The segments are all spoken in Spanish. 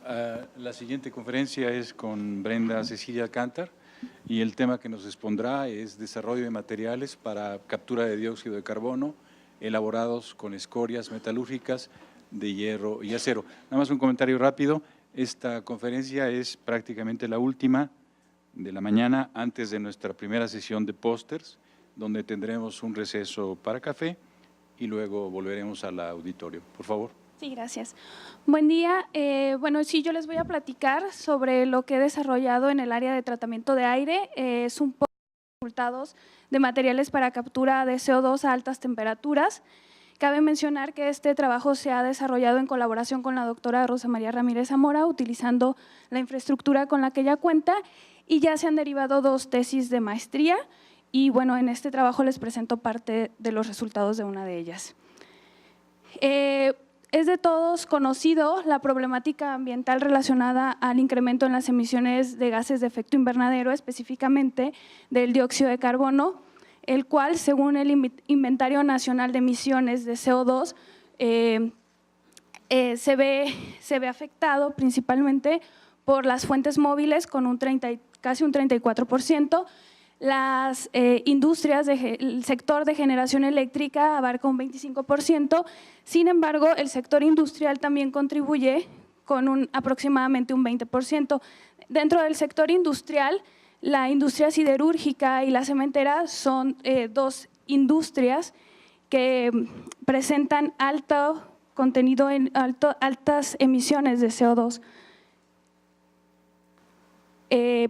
La siguiente conferencia es con Brenda Cecilia Alcántar y el tema que nos expondrá es desarrollo de materiales para captura de dióxido de carbono elaborados con escorias metalúrgicas de hierro y acero. Nada más un comentario rápido, esta conferencia es prácticamente la última de la mañana antes de nuestra primera sesión de pósters, donde tendremos un receso para café y luego volveremos al auditorio. Por favor. Sí, gracias. Buen día. Bueno, sí, yo les voy a platicar sobre lo que he desarrollado en el área de tratamiento de aire. Es un poco de resultados de materiales para captura de CO2 a altas temperaturas. Cabe mencionar que este trabajo se ha desarrollado en colaboración con la doctora Rosa María Ramírez Zamora, utilizando la infraestructura con la que ella cuenta, y ya se han derivado 2 tesis de maestría. Y bueno, en este trabajo les presento parte de los resultados de una de ellas. Es de todos conocido la problemática ambiental relacionada al incremento en las emisiones de gases de efecto invernadero, específicamente del dióxido de carbono, el cual, según el Inventario Nacional de Emisiones de CO2, se ve afectado principalmente por las fuentes móviles con casi un 34%, las industrias del sector de generación eléctrica abarca un 25%, sin embargo, el sector industrial también contribuye con aproximadamente un 20%. Dentro del sector industrial, la industria siderúrgica y la cementera son 2 industrias que presentan alto contenido en altas emisiones de CO2.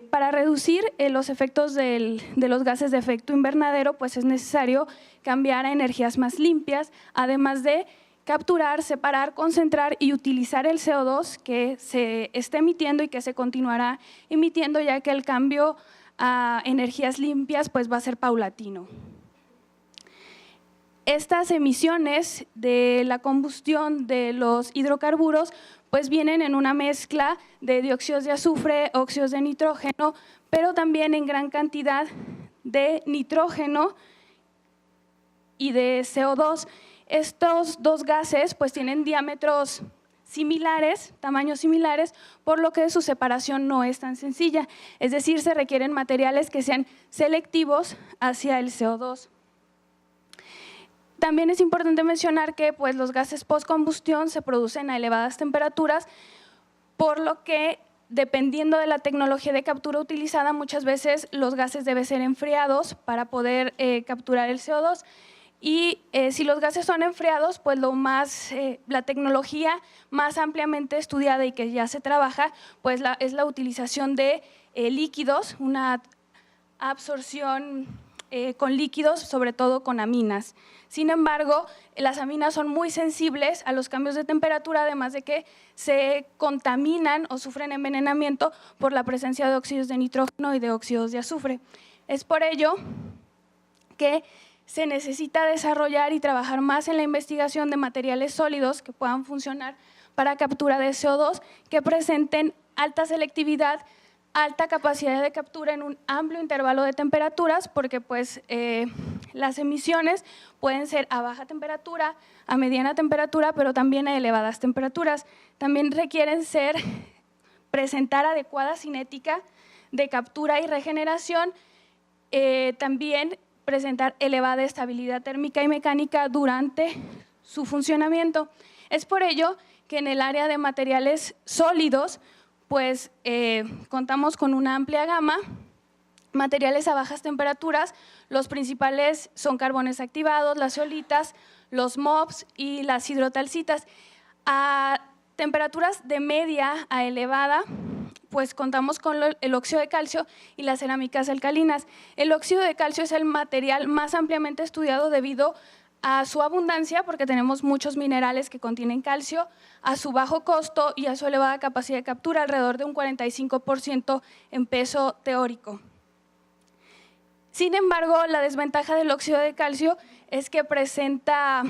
Para reducir los efectos de los gases de efecto invernadero, pues es necesario cambiar a energías más limpias, además de capturar, separar, concentrar y utilizar el CO2 que se está emitiendo y que se continuará emitiendo, ya que el cambio a energías limpias pues va a ser paulatino. Estas emisiones de la combustión de los hidrocarburos pues vienen en una mezcla de dióxidos de azufre, óxidos de nitrógeno, pero también en gran cantidad de nitrógeno y de CO2. Estos 2 gases pues tienen diámetros similares, tamaños similares, por lo que su separación no es tan sencilla. Es decir, se requieren materiales que sean selectivos hacia el CO2. También es importante mencionar que pues, los gases postcombustión se producen a elevadas temperaturas, por lo que, dependiendo de la tecnología de captura utilizada, muchas veces los gases deben ser enfriados para poder capturar el CO2. Y si los gases son enfriados, pues la tecnología más ampliamente estudiada y que ya se trabaja, pues es la utilización de líquidos, una absorción con líquidos, sobre todo con aminas. Sin embargo, las aminas son muy sensibles a los cambios de temperatura, además de que se contaminan o sufren envenenamiento por la presencia de óxidos de nitrógeno y de óxidos de azufre. Es por ello que se necesita desarrollar y trabajar más en la investigación de materiales sólidos que puedan funcionar para captura de CO2, que presenten alta selectividad, alta capacidad de captura en un amplio intervalo de temperaturas, porque pues, las emisiones pueden ser a baja temperatura, a mediana temperatura, pero también a elevadas temperaturas. También requieren presentar adecuada cinética de captura y regeneración, también presentar elevada estabilidad térmica y mecánica durante su funcionamiento. Es por ello que en el área de materiales sólidos, pues contamos con una amplia gama, materiales a bajas temperaturas, los principales son carbones activados, las zeolitas, los MOPS y las hidrotalcitas. A temperaturas de media a elevada, pues contamos con el óxido de calcio y las cerámicas alcalinas. El óxido de calcio es el material más ampliamente estudiado debido a su abundancia, porque tenemos muchos minerales que contienen calcio, a su bajo costo y a su elevada capacidad de captura, alrededor de un 45% en peso teórico. Sin embargo, la desventaja del óxido de calcio es que presenta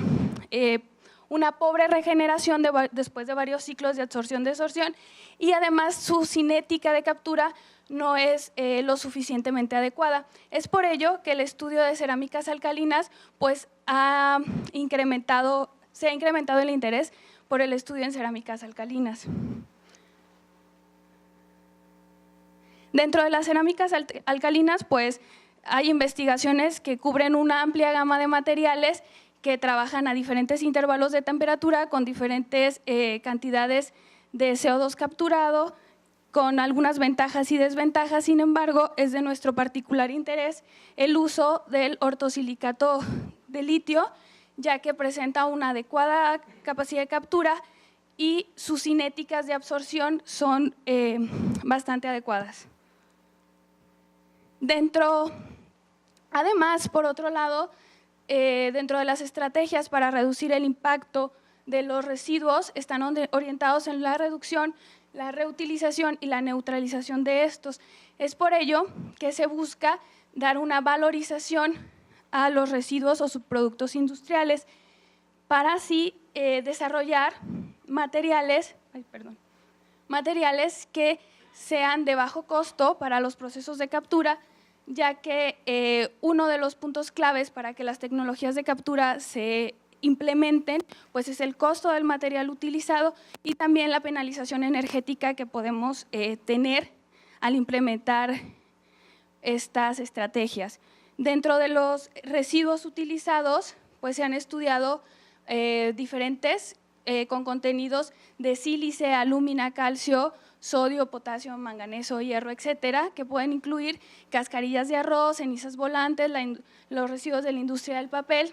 una pobre regeneración después de varios ciclos de absorción-desorción, y además su cinética de captura no es lo suficientemente adecuada. Es por ello que el estudio de cerámicas alcalinas pues, se ha incrementado el interés por el estudio en cerámicas alcalinas. Dentro de las cerámicas alcalinas, pues hay investigaciones que cubren una amplia gama de materiales que trabajan a diferentes intervalos de temperatura con diferentes cantidades de CO2 capturado, con algunas ventajas y desventajas. Sin embargo, es de nuestro particular interés el uso del ortosilicato de litio, ya que presenta una adecuada capacidad de captura y sus cinéticas de absorción son bastante adecuadas. Además, por otro lado, dentro de las estrategias para reducir el impacto de los residuos están orientados en la reducción, la reutilización y la neutralización de estos. Es por ello que se busca dar una valorización a los residuos o subproductos industriales para así desarrollar materiales que sean de bajo costo para los procesos de captura, ya que uno de los puntos claves para que las tecnologías de captura se implementen, pues es el costo del material utilizado y también la penalización energética que podemos tener al implementar estas estrategias. Dentro de los residuos utilizados, pues se han estudiado diferentes con contenidos de sílice, alúmina, calcio, sodio, potasio, manganeso, hierro, etcétera, que pueden incluir cascarillas de arroz, cenizas volantes, los residuos de la industria del papel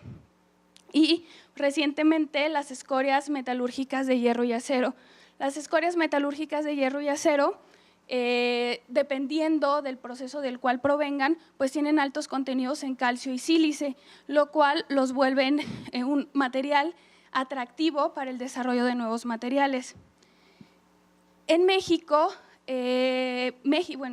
y recientemente las escorias metalúrgicas de hierro y acero. Las escorias metalúrgicas de hierro y acero, dependiendo del proceso del cual provengan, pues tienen altos contenidos en calcio y sílice, lo cual los vuelven un material atractivo para el desarrollo de nuevos materiales. En México,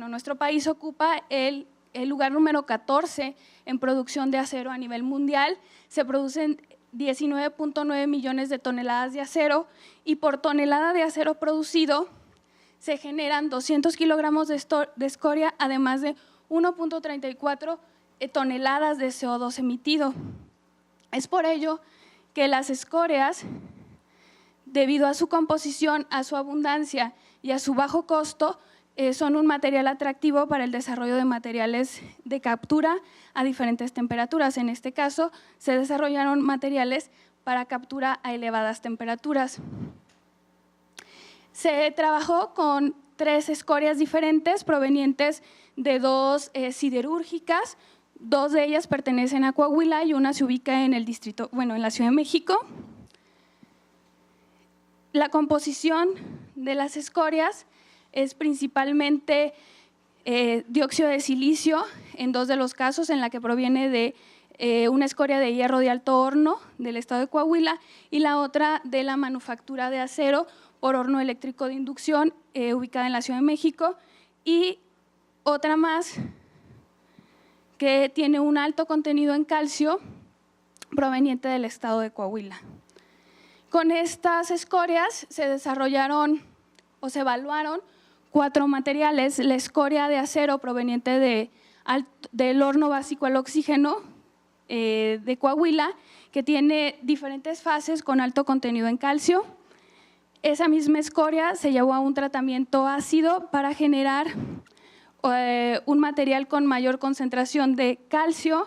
nuestro país ocupa el lugar número 14 en producción de acero a nivel mundial. Se producen 19.9 millones de toneladas de acero y por tonelada de acero producido se generan 200 kilogramos de escoria, además de 1.34 toneladas de CO2 emitido. Es por ello que las escorias, debido a su composición, a su abundancia y a su bajo costo, son un material atractivo para el desarrollo de materiales de captura a diferentes temperaturas. En este caso, se desarrollaron materiales para captura a elevadas temperaturas. Se trabajó con 3 escorias diferentes provenientes de 2 siderúrgicas. 2 de ellas pertenecen a Coahuila y una se ubica en en la Ciudad de México. La composición de las escorias es principalmente dióxido de silicio, en 2 de los casos, en la que proviene de una escoria de hierro de alto horno del estado de Coahuila y la otra de la manufactura de acero por horno eléctrico de inducción ubicada en la Ciudad de México y otra más que tiene un alto contenido en calcio proveniente del estado de Coahuila. Con estas escorias se desarrollaron o se evaluaron 4 materiales: la escoria de acero proveniente del horno básico al oxígeno de Coahuila, que tiene diferentes fases con alto contenido en calcio. Esa misma escoria se llevó a un tratamiento ácido para generar un material con mayor concentración de calcio.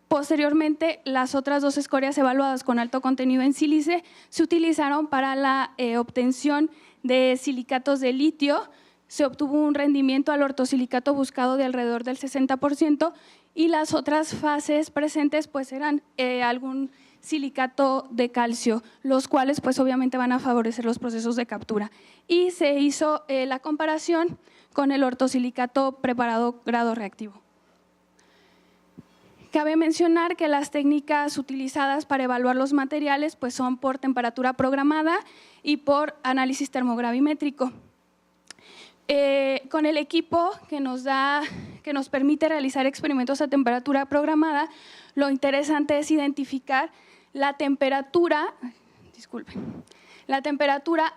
Posteriormente, las otras 2 escorias evaluadas con alto contenido en sílice se utilizaron para la obtención de silicatos de litio. Se obtuvo un rendimiento al ortosilicato buscado de alrededor del 60% y las otras fases presentes pues eran algún silicato de calcio, los cuales pues obviamente van a favorecer los procesos de captura. Y se hizo la comparación con el ortosilicato preparado grado reactivo. Cabe mencionar que las técnicas utilizadas para evaluar los materiales pues son por temperatura programada y por análisis termogravimétrico. Con el equipo que nos permite realizar experimentos a temperatura programada, lo interesante es identificar la temperatura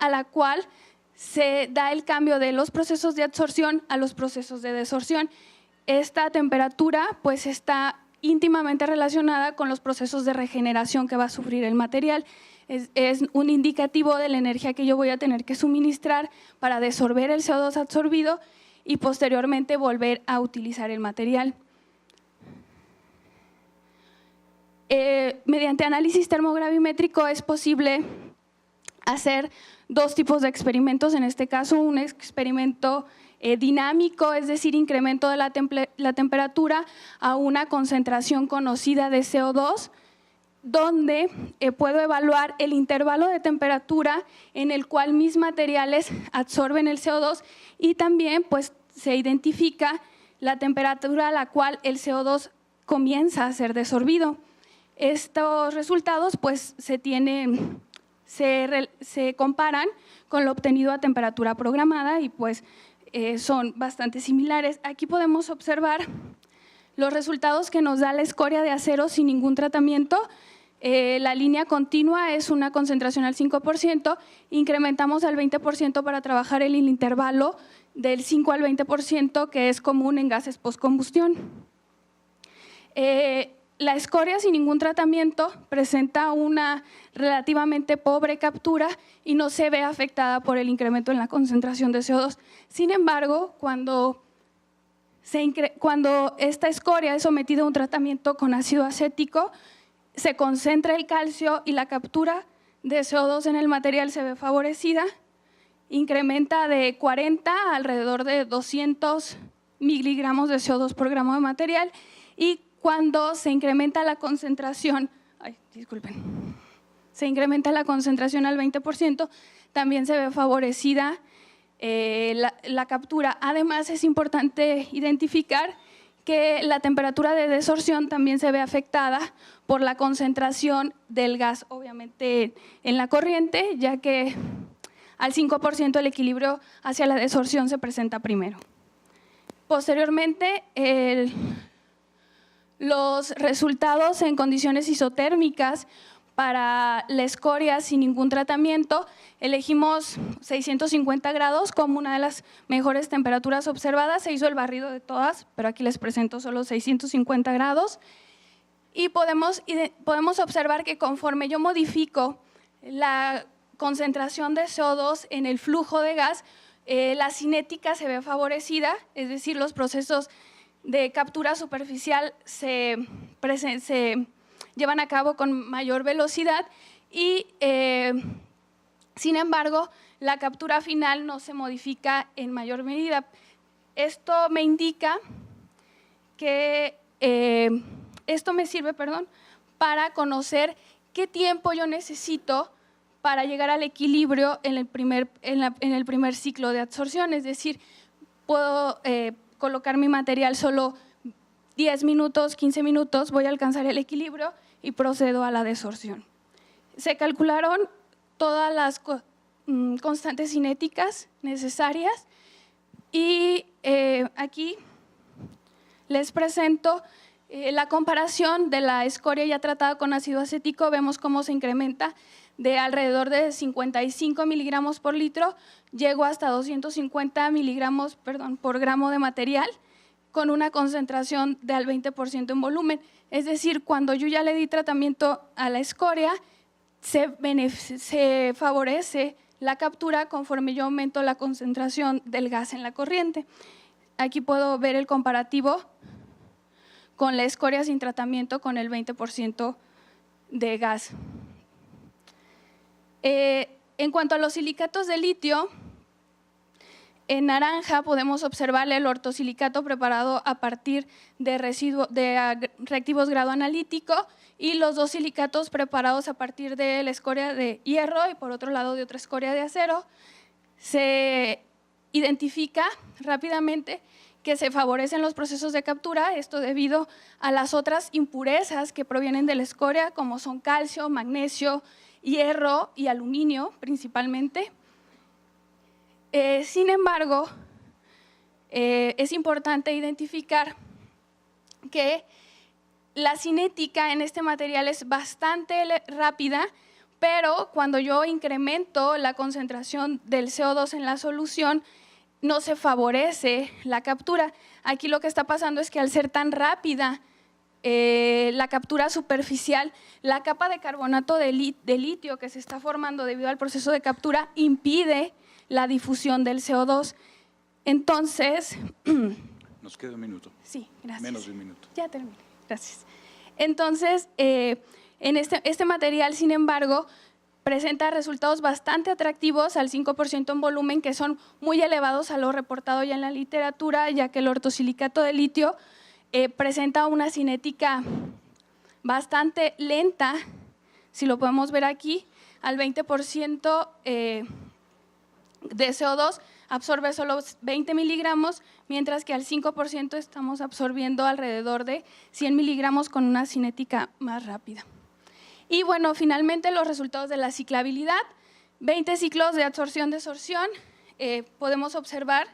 a la cual se da el cambio de los procesos de adsorción a los procesos de desorción. Esta temperatura pues está íntimamente relacionada con los procesos de regeneración que va a sufrir el material. Es un indicativo de la energía que yo voy a tener que suministrar para desorber el CO2 absorbido y posteriormente volver a utilizar el material. Mediante análisis termogravimétrico es posible hacer dos tipos de experimentos, en este caso un experimento dinámico, es decir, incremento de la temperatura a una concentración conocida de CO2, donde puedo evaluar el intervalo de temperatura en el cual mis materiales absorben el CO2 y también pues, se identifica la temperatura a la cual el CO2 comienza a ser desorbido. Estos resultados pues, se comparan con lo obtenido a temperatura programada y pues, son bastante similares. Aquí podemos observar los resultados que nos da la escoria de acero sin ningún tratamiento. La línea continua es una concentración al 5%, incrementamos al 20% para trabajar en el intervalo del 5 al 20%, que es común en gases postcombustión. La escoria sin ningún tratamiento presenta una relativamente pobre captura y no se ve afectada por el incremento en la concentración de CO2. Sin embargo, cuando esta escoria es sometida a un tratamiento con ácido acético, se concentra el calcio y la captura de CO2 en el material se ve favorecida, incrementa de 40 a alrededor de 200 miligramos de CO2 por gramo de material y cuando se incrementa la concentración, se incrementa la concentración al 20%, también se ve favorecida la captura. Además, es importante identificar que la temperatura de desorción también se ve afectada por la concentración del gas, obviamente en la corriente, ya que al 5% el equilibrio hacia la desorción se presenta primero. Posteriormente, los resultados en condiciones isotérmicas para la escoria sin ningún tratamiento, elegimos 650 grados como una de las mejores temperaturas observadas, se hizo el barrido de todas, pero aquí les presento solo 650 grados y podemos observar que conforme yo modifico la concentración de CO2 en el flujo de gas, la cinética se ve favorecida, es decir, los procesos de captura superficial se llevan a cabo con mayor velocidad y, sin embargo, la captura final no se modifica en mayor medida. Esto me indica que esto me sirve, para conocer qué tiempo yo necesito para llegar al equilibrio en el primer ciclo de absorción, es decir, puedo colocar mi material solo 10 minutos, 15 minutos, voy a alcanzar el equilibrio y procedo a la desorción. Se calcularon todas las constantes cinéticas necesarias y aquí les presento la comparación de la escoria ya tratada con ácido acético. Vemos cómo se incrementa de alrededor de 55 miligramos por litro, llego hasta 250 miligramos por gramo de material, con una concentración de al 20% en volumen. Es decir, cuando yo ya le di tratamiento a la escoria, se favorece la captura conforme yo aumento la concentración del gas en la corriente. Aquí puedo ver el comparativo con la escoria sin tratamiento con el 20% de gas. En cuanto a los silicatos de litio, en naranja podemos observar el ortosilicato preparado a partir de reactivos grado analítico y los dos silicatos preparados a partir de la escoria de hierro y por otro lado de otra escoria de acero. Se identifica rápidamente que se favorecen los procesos de captura, esto debido a las otras impurezas que provienen de la escoria, como son calcio, magnesio, hierro y aluminio principalmente. Sin embargo, es importante identificar que la cinética en este material es bastante rápida, pero cuando yo incremento la concentración del CO2 en la solución, no se favorece la captura. Aquí lo que está pasando es que al ser tan rápida la captura superficial, la capa de carbonato de litio que se está formando debido al proceso de captura impide la difusión del CO2. Entonces, Nos queda un minuto. sí, gracias. Menos de un minuto. Ya terminé, gracias. Entonces, en este material, sin embargo, presenta resultados bastante atractivos al 5% en volumen, que son muy elevados a lo reportado ya en la literatura, ya que el ortosilicato de litio presenta una cinética bastante lenta, si lo podemos ver aquí, al 20% de CO2 absorbe solo 20 miligramos, mientras que al 5% estamos absorbiendo alrededor de 100 miligramos con una cinética más rápida. Y bueno, finalmente los resultados de la ciclabilidad, 20 ciclos de absorción-desorción, podemos observar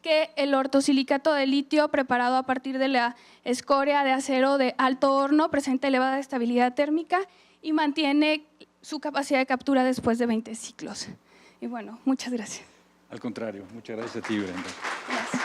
que el ortosilicato de litio preparado a partir de la escoria de acero de alto horno presenta elevada estabilidad térmica y mantiene su capacidad de captura después de 20 ciclos. Y bueno, muchas gracias. Al contrario, muchas gracias a ti, Brenda. Gracias.